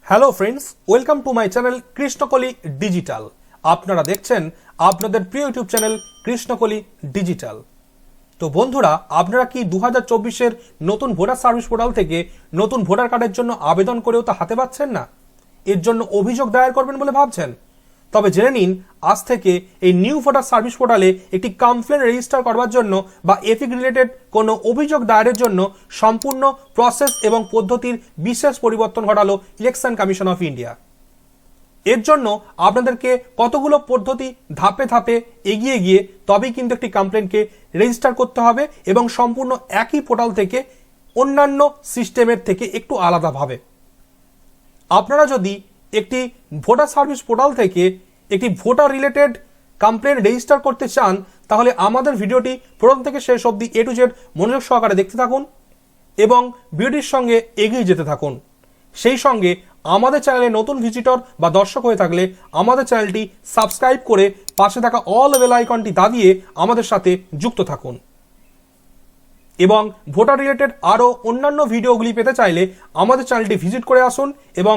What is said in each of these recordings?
Hello friends, welcome to my channel Krishnakoli digital. আপনারা দেখছেন আপনাদের প্রিয় ইউটিউব চ্যানেল কৃষ্ণকলি ডিজিটাল। তো বন্ধুরা, আপনারা কি 2024-এর নতুন ভোটার সার্ভিস পোর্টাল থেকে নতুন ভোটার কার্ডের জন্য আবেদন করেও তা হাতে পাচ্ছেন না? এর জন্য অভিযোগ দায়ের করবেন বলে ভাবছেন? তবে জেনে নিন, আজ থেকে এই নিউ ভোটার সার্ভিস পোর্টালে একটি কমপ্লেন রেজিস্টার করবার জন্য বা এপিক রিলেটেড কোনো অভিযোগ দায়েরের জন্য সম্পূর্ণ প্রসেস এবং পদ্ধতির বিশেষ পরিবর্তন ঘটালো ইলেকশন কমিশন অফ ইন্ডিয়া। এর জন্য আপনাদেরকে কতগুলো পদ্ধতি ধাপে ধাপে এগিয়ে গিয়ে তবেই কিন্তু একটি কমপ্লেনকে রেজিস্টার করতে হবে এবং সম্পূর্ণ একই পোর্টাল থেকে অন্যান্য সিস্টেমের থেকে একটু আলাদাভাবে। আপনারা যদি একটি ভোটার সার্ভিস পোর্টাল থেকে একটি ভোটার রিলেটেড কমপ্লেন রেজিস্টার করতে চান, তাহলে আমাদের ভিডিওটি প্রথম থেকে শেষ অবধি এ টু জেড মনোযোগ সহকারে দেখতে থাকুন এবং ভিডিওটির সঙ্গে এগিয়ে যেতে থাকুন। সেই সঙ্গে আমাদের চ্যানেলে নতুন ভিজিটর বা দর্শক হয়ে থাকলে আমাদের চ্যানেলটি সাবস্ক্রাইব করে পাশে থাকা অল বেল আইকনটি দাবিয়ে আমাদের সাথে যুক্ত থাকুন এবং ভোটার রিলেটেড আরও অন্যান্য ভিডিওগুলি পেতে চাইলে আমাদের চ্যানেলটি ভিজিট করে আসুন এবং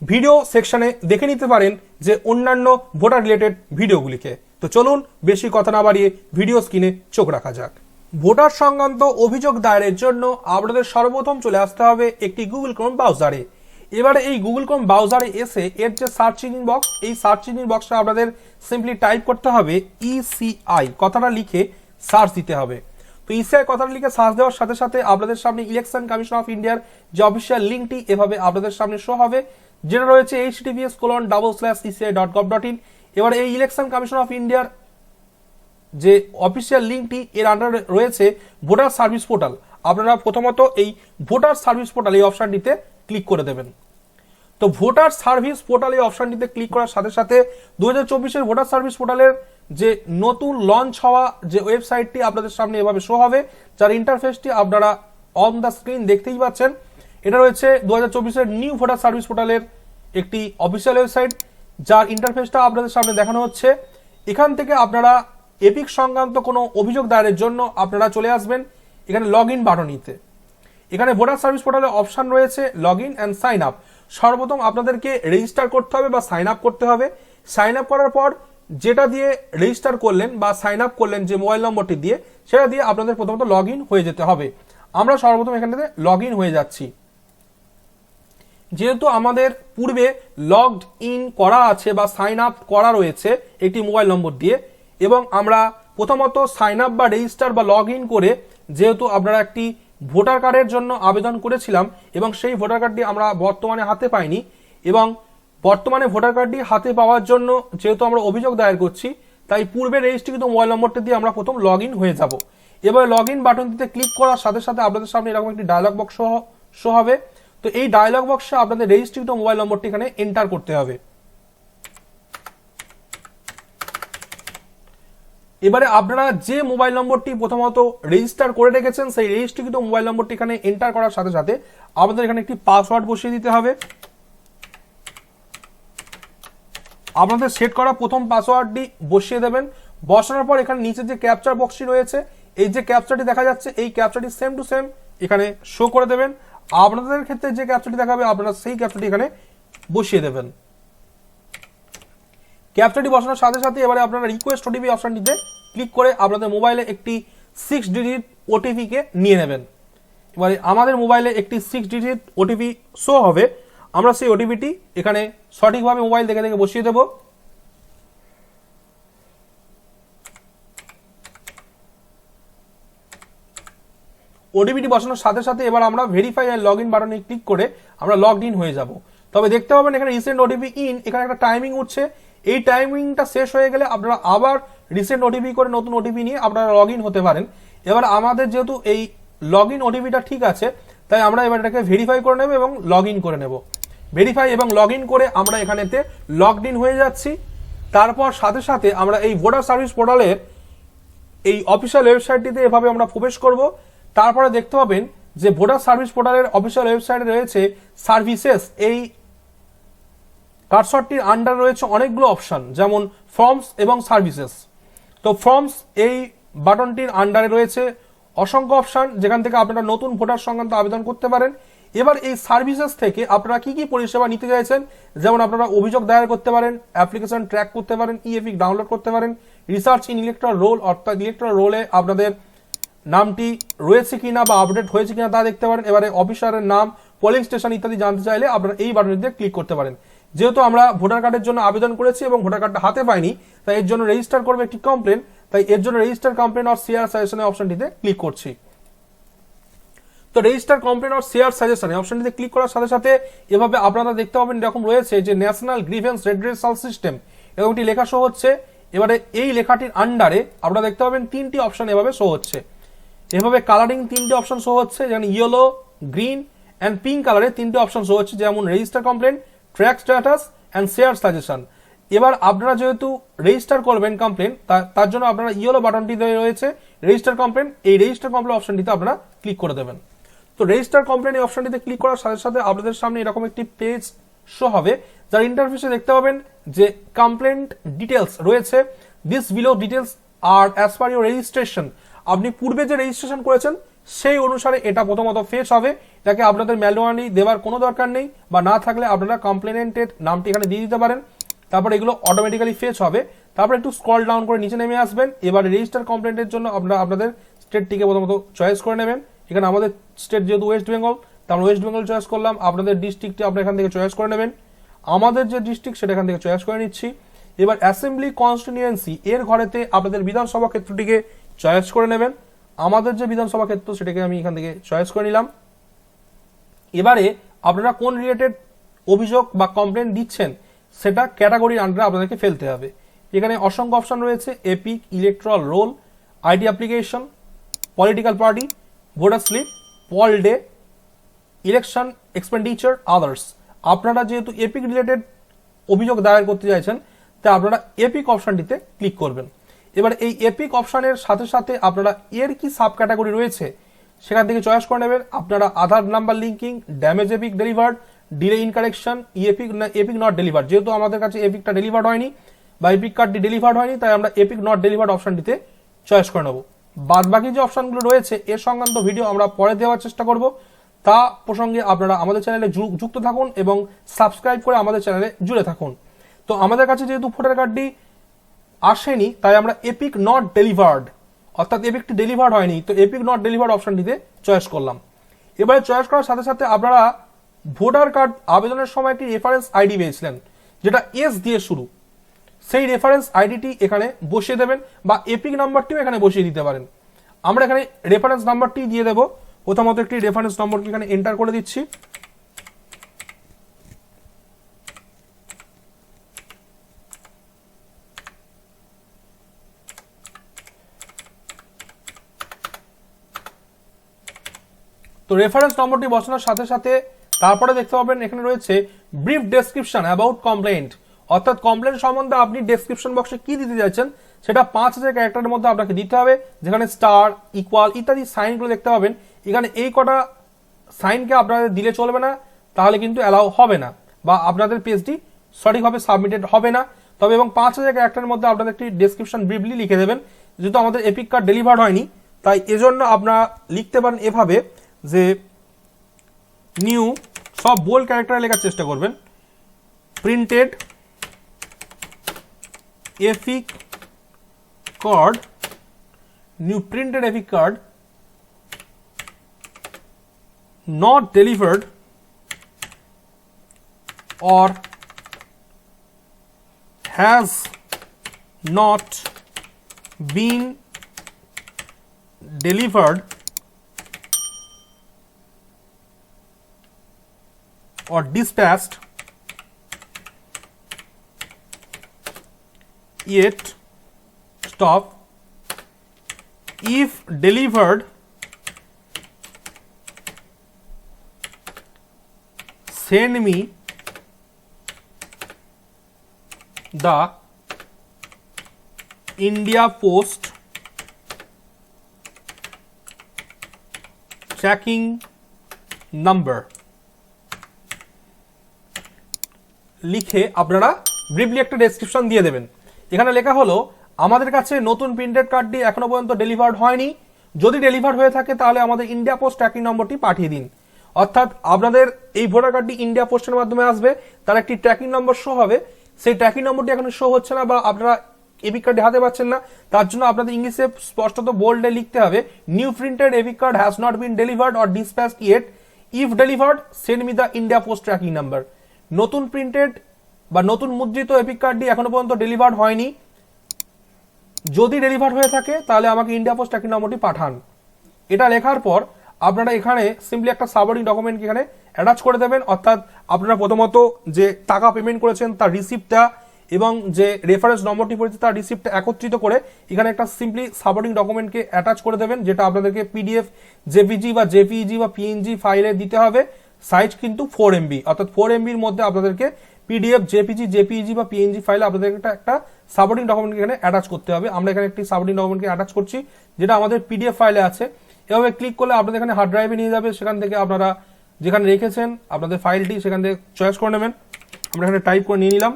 ভিডিও সেকশনে দেখে নিতে পারেন যে অন্যান্য ভোটার রিলেটেড ভিডিওগুলিকে। তো চলুন বেশি কথা না বাড়িয়ে ভিডিও স্ক্রিনে চোখ রাখা যাক। ভোটার সংক্রান্ত অভিযোগ দায়েরের জন্য আপনাদের সর্বপ্রথম চলে আসতে হবে একটি গুগল ক্রোম ব্রাউজারে। এবারে এই গুগল ক্রোম ব্রাউজারে এসে এর যে সার্চ ইঞ্জিন বক্স, এই সার্চ ইঞ্জিন বক্সে আপনাদের সিম্পলি টাইপ করতে হবে ইসিআই কথাটা লিখে সার্চ দিতে হবে। তো ইসিআই কথাটা লিখে সার্চ দেওয়ার সাথে সাথে আপনাদের সামনে ইলেকশন কমিশন অফ ইন্ডিয়ার যে অফিসিয়াল লিঙ্কটি এভাবে আপনাদের সামনে শো হবে, যেটা রয়েছে https://eci.gov.in। এবার এই ইলেকশন কমিশন অফ ইন্ডিয়ার যে অফিসিয়াল লিঙ্কটি এর আন্ডারে রয়েছে ভোটার সার্ভিস পোর্টাল। আপনারা প্রথমত এই ভোটার সার্ভিস পোর্টাল এই অপশনটিতে ক্লিক করে দেবেন। তো ভোটার সার্ভিস পোর্টাল এই অপশনটিতে ক্লিক করার সাথে সাথে 2024-এর ভোটার সার্ভিস পোর্টালের যে নতুন লঞ্চ হওয়া যে ওয়েবসাইটটি আপনাদের সামনে এভাবে শো হবে, যার ইন্টারফেসটি আপনারা অন দ্য স্ক্রিন দেখতেই পাচ্ছেন। এটা রয়েছে 2024-এর নিউ ভোটার সার্ভিস পোর্টালের একটি অফিসিয়াল ওয়েবসাইট, যার ইন্টারফেসটা আপনাদের সামনে দেখানো হচ্ছে। এখান থেকে আপনারা এপিক সংক্রান্ত কোনো অভিযোগ দায়েরের জন্য আপনারা চলে আসবেন এখানে লগ ইন বাটনটিতে। এখানে ভোটার সার্ভিস পোর্টালে অপশন রয়েছে log in and sign up. সর্বপ্রথম আপনাদেরকে রেজিস্টার করতে হবে বা সাইন আপ করতে হবে। সাইন আপ করার পর যেটা দিয়ে রেজিস্টার করলেন বা সাইন আপ করলেন যে মোবাইল নম্বরটি দিয়ে, সেটা দিয়ে আপনাদের প্রথমত লগ ইন হয়ে যেতে হবে। আমরা সর্বপ্রথম এখান থেকে লগ ইন হয়ে যাচ্ছি। যেহেতু আমাদের পূর্বে লগড ইন করা আছে বা সাইন আপ করা রয়েছে একটি মোবাইল নম্বর দিয়ে, এবং আমরা প্রথমত সাইন আপ বা রেজিস্টার বা লগ ইন করে যেহেতু আপনারা একটি ভোটার কার্ডের জন্য আবেদন করেছিলাম এবং সেই ভোটার কার্ডটি আমরা বর্তমানে হাতে পাইনি, এবং বর্তমানে ভোটার কার্ডটি হাতে পাওয়ার জন্য যেহেতু আমরা অভিযোগ দায়ের করছি, তাই পূর্বে রেজিস্ট্রিকৃত মোবাইল নম্বরটি দিয়ে আমরা প্রথম লগ ইন হয়ে যাব। এবার লগ ইন বাটনটিতে ক্লিক করার সাথে সাথে আপনাদের সামনে এরকম একটি ডায়লগ বক্স শো হবে। তো এই ডায়লগ বক্সে আপনাদের রেজিস্ট্রিকৃত মোবাইল নম্বরটি এখানে এন্টার করতে হবে। এবারে আপনারা যে মোবাইল নম্বরটি প্রথমত রেজিস্টার করে রেখেছেন সেই রেজিস্ট্রিকৃত মোবাইল নম্বরটি এখানে এন্টার করার সাথে সাথে আপনাদের এখানে একটি পাসওয়ার্ড বসিয়ে দিতে হবে। আপনাদের সেট করা প্রথম পাসওয়ার্ডটি বসিয়ে দেবেন। বসানোর পর এখানে নিচে যে ক্যাপচার বক্সটি রয়েছে, এই যে ক্যাপচারটি দেখা যাচ্ছে, এই ক্যাপচারটি সেম টু সেম এখানে শো করে দেবেন। আপনাদের ক্ষেত্রে যে ক্যাপচারটি দেখাবে আপনারা সেই ক্যাপচারটি এখানে বসিয়ে দেবেন। ক্যাপচারটি বসানোর সাথে সাথে এবারে আপনারা রিকোয়েস্ট ওটিপি অপশনটিতে ক্লিক করে আপনাদের মোবাইলে একটি 6 ডিজিট ওটিপি কে নিয়ে নেবেন। এবারে আমাদের মোবাইলে একটি 6 ডিজিট ওটিপি শো হবে। আমরা সেই ওটিপিটি এখানে সঠিকভাবে মোবাইল দেখে দেখে বসিয়ে দেব। ওটিপিটি বসানোর সাথে সাথে এবার আমরা ভেরিফাই আর লগ ইন বাটনে ক্লিক করে আমরা লগ ইন হয়ে যাব। তবে দেখতে পাবেন এখানে রিসেন্ট ওটিপি ইন, এখানে একটা টাইমিং উঠছে। এই টাইমিংটা শেষ হয়ে গেলে আপনারা আবার রিসেন্ট ওটিপি করে নতুন ওটিপি নিয়ে আপনারা লগ ইন হতে পারেন। এবার আমাদের যেহেতু এই লগ ইন ওটিপিটা ঠিক আছে, তাই আমরা এবার এটাকে ভেরিফাই করে নেব এবং লগ ইন করে নেব। ভেরিফাই এবং লগ ইন করে আমরা এখানেতে লগড ইন হয়ে যাচ্ছি। তারপর সাথে সাথে আমরা এই ভোটার সার্ভিস পোর্টালের এই অফিসিয়াল ওয়েবসাইটটিতে এভাবে আমরা প্রবেশ করব। তারপরে দেখতে পাবেন যে ভোটার সার্ভিস পোর্টালের অফিসিয়াল ওয়েবসাইটে রয়েছে সার্ভিসেস। এই কার্সরটির আন্ডার রয়েছে অনেকগুলো অপশন, যেমন ফর্মস এবং সার্ভিসেস। তো ফর্মস এই বাটনটির আন্ডারে রয়েছে অসংখ্য অপশন, যেখান থেকে আপনারা নতুন ভোটার সংক্রান্ত আবেদন করতে পারেন এবার এই সার্ভিসেস থেকে আপনারা কি কি পরিষেবা নিতে চাইছেন, যেমন আপনারা অভিযোগ দায়ের করতে পারেন, অ্যাপ্লিকেশন ট্র্যাক করতে পারেন, ই-এপিক ডাউনলোড করতে পারেন, রিসার্চ ইন ইলেকট্রাল রোল অর্থাৎ ইলেকট্রাল রোলে আপনাদের নামটি রয়েছে কিনা বা আপডেট হয়েছে কিনা তা দেখতে পারেন। এবারে অফিসারের নাম, পোলিং স্টেশন ইত্যাদি জানতে চাইলে আপনারা এই বাটনটিতে ক্লিক করতে পারেন। যেহেতু আমরা ভোটার কার্ডের জন্য আবেদন করেছি এবং ভোটার কার্ডটা হাতে পাইনি, তাই এর জন্য রেজিস্টার করবে একটি কমপ্লেন, তাই এর জন্য রেজিস্টার কমপ্লেন অর শেয়ার সাজেশনের অপশনটিতে ক্লিক করছি। তো রেজিস্টার কমপ্লেন অর শেয়ার সাজেশনে অপশনটিতে ক্লিক করার সাথে সাথে এভাবে আপনারা দেখতে পাবেন এরকম রয়েছে যে ন্যাশনাল গ্রিভেন্স রেড্রেসাল সিস্টেম এবং একটি লেখা শো হচ্ছে। এবারে এই লেখাটির আন্ডারে আপনারা দেখতে পাবেন তিনটি অপশন এভাবে শো হচ্ছে, এভাবে কালারিং তিনটি অপশন শো হচ্ছে, যেমন ইয়েলো, গ্রিন অ্যান্ড পিঙ্ক কালারে তিনটি অপশন শো হচ্ছে, যেমন register complain, track status and share suggestion. এবার আপনারা যেহেতু রেজিস্টার করবেন কমপ্লেন, তার জন্য আপনারা ইয়েলো বাটনটি রয়েছে রেজিস্টার কমপ্লেন, এই রেজিস্টার কমপ্লেন অপশনটিতে আপনারা ক্লিক করে দেবেন। তো রেজিস্টার কমপ্লেন এই অপশনটিতে ক্লিক করার সাথে সাথে আপনাদের সামনে এরকম একটি পেজ শো হবে, যার ইন্টারফেসে দেখতে পাবেন যে কমপ্লেন্ট ডিটেলস রয়েছে। This below details are as per your registration. আপনি পূর্বে যে রেজিস্ট্রেশন করেছেন সেই অনুসারে এটা প্রথমত ফেচ হবে, এটাকে আপনাদের ম্যানুয়ালি দেওয়ার কোনো দরকার নেই, বা না থাকলে আপনারা কমপ্লেনেন্টের নামটি এখানে দিয়ে দিতে পারেন। তারপর এগুলো অটোমেটিক্যালি ফেচ হবে। তারপর একটু স্ক্রল ডাউন করে নিচে নেমে আসবেন। এবার রেজিস্টার কমপ্লেন্টের জন্য আপনারা আপনাদের স্টেটটিকে প্রথমত চয়েস করে নেবেন। এখানে আমাদের স্টেট যেহেতু ওয়েস্ট বেঙ্গল, তা আমরা ওয়েস্ট বেঙ্গল চয়েস করলাম। আপনাদের ডিস্ট্রিক্টটি আপনারা এখান থেকে চয়েস করে নেবেন। আমাদের যে ডিস্ট্রিক্ট সেটা এখান থেকে চয়েস করে নিচ্ছি। এবার অ্যাসেম্বলি কনস্টিটিউয়েন্সি এর ঘরেতে আপনাদের বিধানসভা ক্ষেত্রটিকে চয়েস করে নেবেন। আমাদের যে বিধানসভা ক্ষেত্র সেটাকে আমি এখান থেকে চয়েস করে নিলাম। এবারে আপনারা কোন রিলেটেড অভিযোগ বা কমপ্লেন দিচ্ছেন সেটা ক্যাটাগরির আন্ডারে আপনাদেরকে ফেলতে হবে। এখানে অসংখ্য অপশন রয়েছে, EPIC, electoral roll, ID application, political party, voter slip, poll day, election expenditure, others. আপনারা যেহেতু এপিক রিলেটেড অভিযোগ দায়ের করতে চাইছেন, তাই আপনারা এপিক অপশনটিতে ক্লিক করবেন। এবার এই এপিক অপশনের সাথে সাথে আপনারা এর কি সাব ক্যাটাগরি রয়েছে সেখান থেকে চয়েস করে নেবেন। আপনারা Aadhaar number linking, damage EPIC delivered, delay in correction, EPIC not delivered. যেহেতু আমাদের কাছে এপিকটা ডেলিভার্ড হয়নি বা এপিক কার্ডটি ডেলিভার্ড হয়নি, তাই আমরা এপিক নট ডেলিভার্ড অপশনটিতে চয়েস করে নেব। বাদ বাকি যে অপশনগুলো রয়েছে এর সংক্রান্ত ভিডিও আমরা পরে দেওয়ার চেষ্টা করব। তা প্রসঙ্গে আপনারা আমাদের চ্যানেলে যুক্ত থাকুন এবং সাবস্ক্রাইব করে আমাদের চ্যানেলে জুড়ে থাকুন। তো আমাদের কাছে যেহেতু ভোটার কার্ডটি আসেনি, তাই আমরা এপিক নট ডেলিভার্ড অর্থাৎ এপিকটি ডেলিভার্ড হয়নি, তো এপিক নট ডেলিভার্ড অপশনটিতে চয়েস করলাম। এবারে চয়েস করার সাথে সাথে আপনারা ভোটার কার্ড আবেদনের সময় একটি রেফারেন্স আইডি পেয়েছিলেন যেটা এস দিয়ে শুরু, সেই রেফারেন্স আইডিটি এখানে বসিয়ে দেবেন বা এপিক নাম্বারটিও এখানে বসিয়ে দিতে পারেন। আমরা এখানে রেফারেন্স নাম্বারটি দিয়ে দেবো। প্রথমত একটি রেফারেন্স নম্বরকে এখানে এন্টার করে দিচ্ছি। তো রেফারেন্স নম্বরটি বসানোর সাথে সাথে তারপরে দেখতে পাবেন এখানে রয়েছে ব্রিফ ডেসক্রিপশন অ্যাবাউট কমপ্লেন্ট, অর্থাৎ কমপ্লেন্ট সম্বন্ধে আপনি ডেসক্রিপশন বক্সে কি দিতে চাইছেন সেটা 5000 ক্যারেক্টারের মধ্যে আপনাকে দিতে হবে, যেখানে স্টার, ইকুয়াল ইত্যাদি সাইনগুলো দেখতে পাবেন। এখানে এই কটা সাইনকে আপনাদের দিলে চলবে না, তাহলে কিন্তু অ্যালাউ হবে না বা আপনাদের পেজটি সঠিকভাবে সাবমিটেড হবে না। তবে এবং 5000 ক্যারেক্টারের মধ্যে আপনাদের একটি ডেসক্রিপশন ব্রিফলি লিখে দেবেন। যেহেতু আমাদের এপিক কার্ড ডেলিভার্ড হয়নি, তাই এজন্য আপনারা লিখতে পারেন এভাবে যে নিউ, সব বোল্ড ক্যারেক্টারে লেখার চেষ্টা করবেন, printed EPIC card, new printed EPIC card not delivered or has not been delivered or dispatched yet, stop, if delivered send me the India Post tracking number লিখে আপনারা ব্রিফলি একটা ডেসক্রিপশন দিয়ে দেবেন। এখানে লেখা হলো আমাদের কাছে নতুন প্রিন্টেড কার্ডটি এখনো পর্যন্ত ডেলিভার্ড হয়নি, যদি ডেলিভার হয়ে থাকে তাহলে আমাদের ইন্ডিয়া পোস্ট ট্র্যাকিং নম্বরটি পাঠিয়ে দিন। অর্থাৎ আপনাদের এই ভোটার কার্ডটি ইন্ডিয়া পোস্টের মাধ্যমে আসবে, তার একটি ট্র্যাকিং নম্বর শো হবে, সেই ট্র্যাকিং নম্বরটি এখন শো হচ্ছে না বা আপনারা এপিক কার্ড হাতে পাচ্ছেন না, তার জন্য আপনাদের ইংলিশে স্পষ্টত বোল্ডে লিখতে হবে new printed EPIC card has not been delivered or dispatched yet, if delivered send me the India post tracking number. নতুন প্রিন্টেড বা নতুন মুদ্রিত এপিক কার্ডটি এখনো পর্যন্ত ডেলিভার্ড হয়নি, যদি ডেলিভার্ড হয়ে থাকে তাহলে আমাকে ইন্ডিয়া পোস্ট ট্র্যাকিং নম্বরটি পাঠান। এটা লেখার পর আপনারা এখানে সিম্পলি একটা সাবঅর্ডিং ডকুমেন্ট এখানে অ্যাটাচ করে দেবেন, অর্থাৎ আপনারা প্রথমত যে টাকা পেমেন্ট করেছেন তার রিসিপ্টটা এবং যে রেফারেন্স নম্বরটি পড়েছে তার রিসিপ্টটা একত্রিত করে এখানে একটা সিম্পলি সাবঅর্ডিং ডকুমেন্টকে অ্যাটাচ করে দেবেন, যেটা আপনাদেরকে পিডিএফ, জেপিজি বা জেপিইজি বা পিএনজি ফাইলে দিতে হবে। সাইজ কিন্তু 4 MB, অর্থাৎ 4 MBর মধ্যে আপনাদেরকে পিডিএফ, জেপিজি, জেপিইজি বা পিএনজি ফাইলে আপনাদেরকে একটা সাবঅর্ডিং ডকুমেন্ট এখানে অ্যাটাচ করতে হবে। আমরা এখানে একটি সাবঅর্ডিং ডকুমেন্টকে অ্যাটাচ করছি যেটা আমাদের পিডিএফ ফাইলে আছে। এভাবে ক্লিক করলে আপনাদের এখানে হার্ড ড্রাইভে নিয়ে যাবে, সেখান থেকে আপনারা যেখানে রেখেছেন আপনাদের ফাইলটি সেখান থেকে চয়েস করে নেবেন। আমরা এখানে টাইপ করে নিয়ে নিলাম,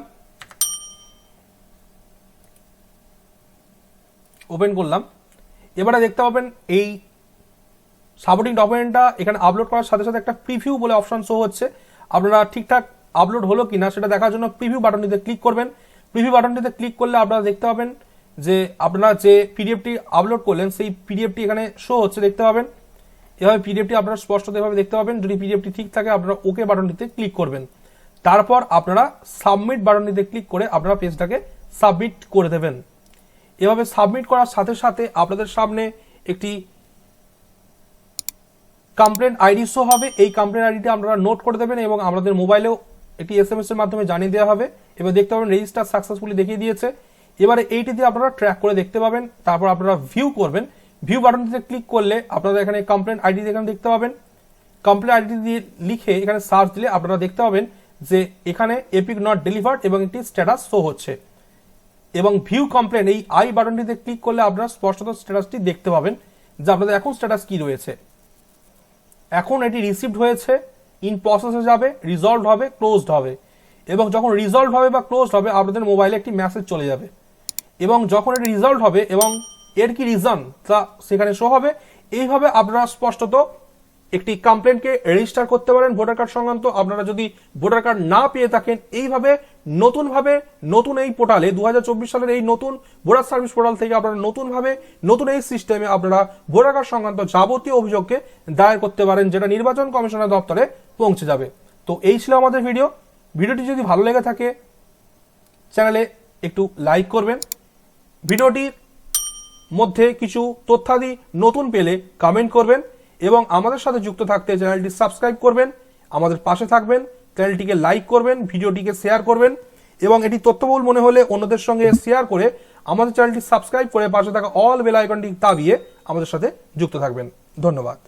ওপেন করলাম। এবারে দেখতে পাবেন এই সাবঅর্ডিং ডকুমেন্টটা এখানে আপলোড করার সাথে সাথে একটা প্রিভিউ বলে অপশন শো হচ্ছে। আপনারা ঠিকঠাক আপলোড হলো কিনা সেটা দেখার জন্য প্রিভিউ বাটনটিতে ক্লিক করবেন। প্রিভিউ বাটনটিতে ক্লিক করলে আপনারা দেখতে পাবেন যে আপনারা যে পিডিএফটি আপলোড করলেন সেই পিডিএফটি এখানে শো হচ্ছে, দেখতে পাবেন। এভাবে পিডিএফটি আপনারা স্পষ্টত এভাবে দেখতে পাবেন। যদি পিডিএফটি ঠিক থাকে আপনারা ওকে বাটনটিতে ক্লিক করবেন, তারপর আপনারা সাবমিট বাটনটিতে ক্লিক করে আপনারা পেজটাকে সাবমিট করে দেবেন। এভাবে সাবমিট করার সাথে সাথে আপনাদের সামনে একটি কমপ্লেন আইডি শো হবে। এই কমপ্লেন আইডিটা আপনারা নোট করে দেবেন এবং আমাদের মোবাইলেও একটি SMS এর মাধ্যমে জানিয়ে দেওয়া হবে। এবার দেখতে পাবেন রেজিস্টার সাকসেসফুলি দেখিয়ে দিয়েছে। এবারে এইটি দিয়ে আপনারা ট্র্যাক করে দেখতে পাবেন, তারপর আপনারা ভিউ করবেন। ভিউ বাটনটিতে ক্লিক করলে আপনারা এখানে কমপ্লেন আইডি এখানে দেখতে পাবেন। কমপ্লেন আইডি দিয়ে লিখে এখানে সার্চ দিলে আপনারা দেখতে পাবেন যে এখানে এপিক নট ডেলিভার্ড এবং একটি স্ট্যাটাস শো হচ্ছে। এবং ভিউ কমপ্লেন এই আই বাটনটিতে ক্লিক করলে আপনারা স্পষ্টত স্ট্যাটাসটি দেখতে পাবেন যে আপনাদের এখন স্ট্যাটাস কি রয়েছে। এখন এটি রিসিভড হয়েছে, ইন প্রসেসে যাবে, রিজলভ হবে, ক্লোজড হবে। এবং যখন রিজলভ হবে বা ক্লোজড হবে আপনাদের মোবাইলে একটি মেসেজ চলে যাবে এবং যখন এটি রিজলভ হবে এবং এর কি রিজন তা সেখানে শো হবে। এইভাবে আপনারা স্পষ্টত একটি কমপ্লেনকে রেজিস্টার করতে পারেন ভোটার কার্ড সংক্রান্ত। আপনারা যদি ভোটার কার্ড না পেয়ে থাকেন এইভাবে নতুন এই পোর্টালে 2024 সালের এই নতুন ভোটার সার্ভিস পোর্টাল থেকে আপনারা নতুন এই সিস্টেমে আপনারা ভোটার কার্ড সংক্রান্ত যাবতীয় অভিযোগকে দায়ের করতে পারেন, যেটা নির্বাচন কমিশনের দপ্তরে পৌঁছে যাবে। তো এই ছিল আমাদের ভিডিওটি যদি ভালো লেগে থাকে চ্যানেলে একটু লাইক করবেন, ভিডিওটির মধ্যে কিছু তথ্যাদি নতুন পেলে কমেন্ট করবেন এবং আমাদের সাথে যুক্ত থাকতে চ্যানেলটি সাবস্ক্রাইব করবেন, আমাদের পাশে থাকবেন, চ্যানেলটিকে লাইক করবেন, ভিডিওটিকে শেয়ার করবেন এবং এটি তথ্যবহুল মনে হলে অন্যদের সঙ্গে শেয়ার করে আমাদের চ্যানেলটি সাবস্ক্রাইব করে পাশে থাকা অল বেল আইকনটি দাবিয়ে আমাদের সাথে যুক্ত থাকবেন। ধন্যবাদ।